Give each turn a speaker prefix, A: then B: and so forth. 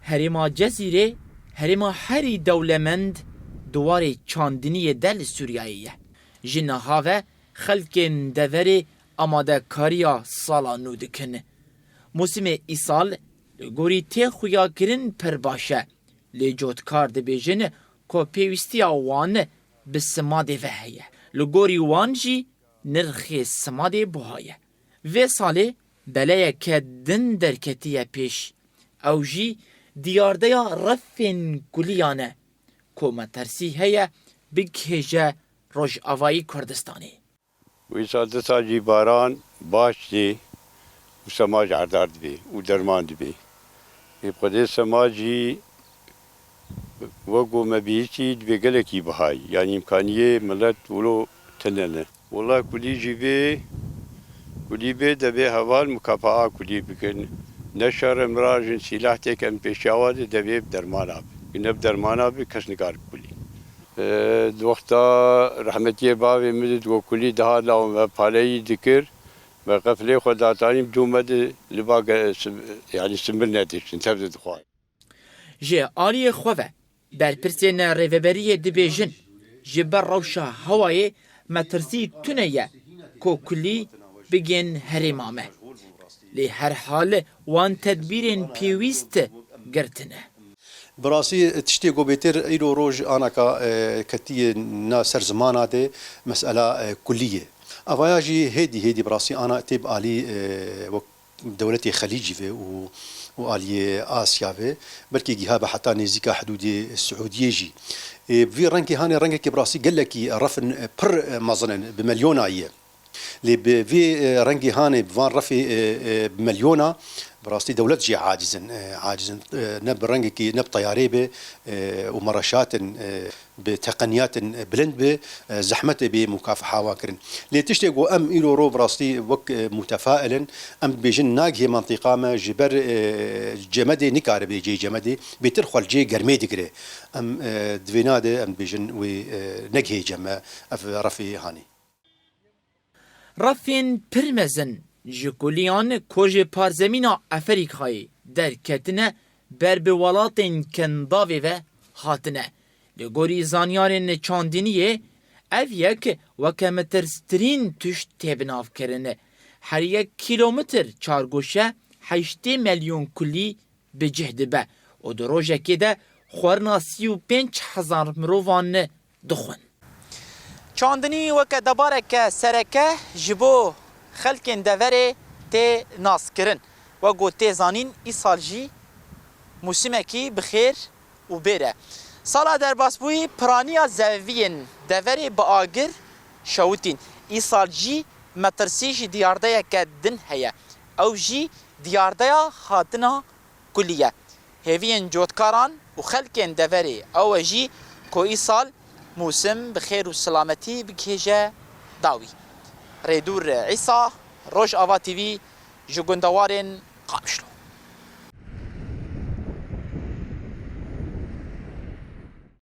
A: هرما جزیره هرما هری دولمند دوار چاندنی دل سوریاییه. جنها و خلکن دوری آماده کاریا سالا نو دکن. موسم ایسال گوری تی خویا کرن پر باشه. لجوتکار دبیجن که پیوستی آوان به سماده وحیه. لگوری وانجی نرخی سماده بهایه. و ساله بلایه که دن درکتیه پیش. او جی دیارده یا رفین کلیانه که مترسی هیا بگهجه روش آوایی کردستانی.
B: وی سال ساجی باران باش دی و سماج عردارد بی و درماند بی. خود سماجی وقو مبیشی دبیگله کی بهای یعنی امکانیه ملت ولو تننه. والله کلی جیبه دبی حوال مکافعه کلی بکن. نشر مراجع سلاح تکن پیشاوات دبی درمان آب. این درمان آب کس نکار کلی. وقتا رحمتی باوی مدد و کلی ده لاو پالی ذکر و قفله خدا تعالی دومد لباق یعنی سمرنا تیشن تبدد خواه.
A: جه آلی خواه بر پرسین ریوبری دبیجن جبر روشا هوای مترسی تونیه که کلی بگین هرمامه. لی هر حال وان تدبیرین پیویست گرتنه.
C: براسي تشتي قوبيتر إيرو روج أنا كتي ناس زمان ده مسألة كلية. أفاياجي هدي براسي أنا تب علي دولتي خليجي في وآلي آسيا في بلكي جهابة حتى نزيكا حدود السعودية جي. في رنكي هاني رنكي براسي قال لك رفن بر مظنن بمليوناية. اللي في رنكي هاني بفان رفي بمليونا براستي دولة جي عاجزن نب رنجكي نب طياريبه ومرشات بتقنيات بلند به زحمته بمكافحة واكرن اللي تشتغو أم إلو رو براستي وك متفائلا أم بيجن ناجي منطقة ما جبر جمدي نكار بيجي جمدي بترخل جي قرمي دقري أم دويناده أم بيجن ونجي جمع رفي هاني
A: رفين برمزن جکولیان کج پارزمینا افریقایی در کتنه بر به ولاتن کنداوی و هاتنه لگوری زانیارن چاندینیه او یک وکمترسترین تشت تبناف کرنه هر 1 کیلومتر چارگوشه 8 میلیون کلی به جهد به و در روژه که ده خورنا 35,000 مروان دخون چاندنی وک دبارک سرکه جبو خلکن دوره تی ناس کرن و گو تی زانین ای سال جی موسیمکی بخیر و بیره سالا در باسبوی پرانیا زوین دوره با آگر شوتین ای سال جی مترسی جی دیارده که دن هیا او جی دیارده خاتنا کلیه هیوین جوتکاران و خلکن دوره او جی که ای سال موسم بخیر و سلامتی بکیجه داوی ریدور عیسی روش آوا تیوی جگندوارن قامشلو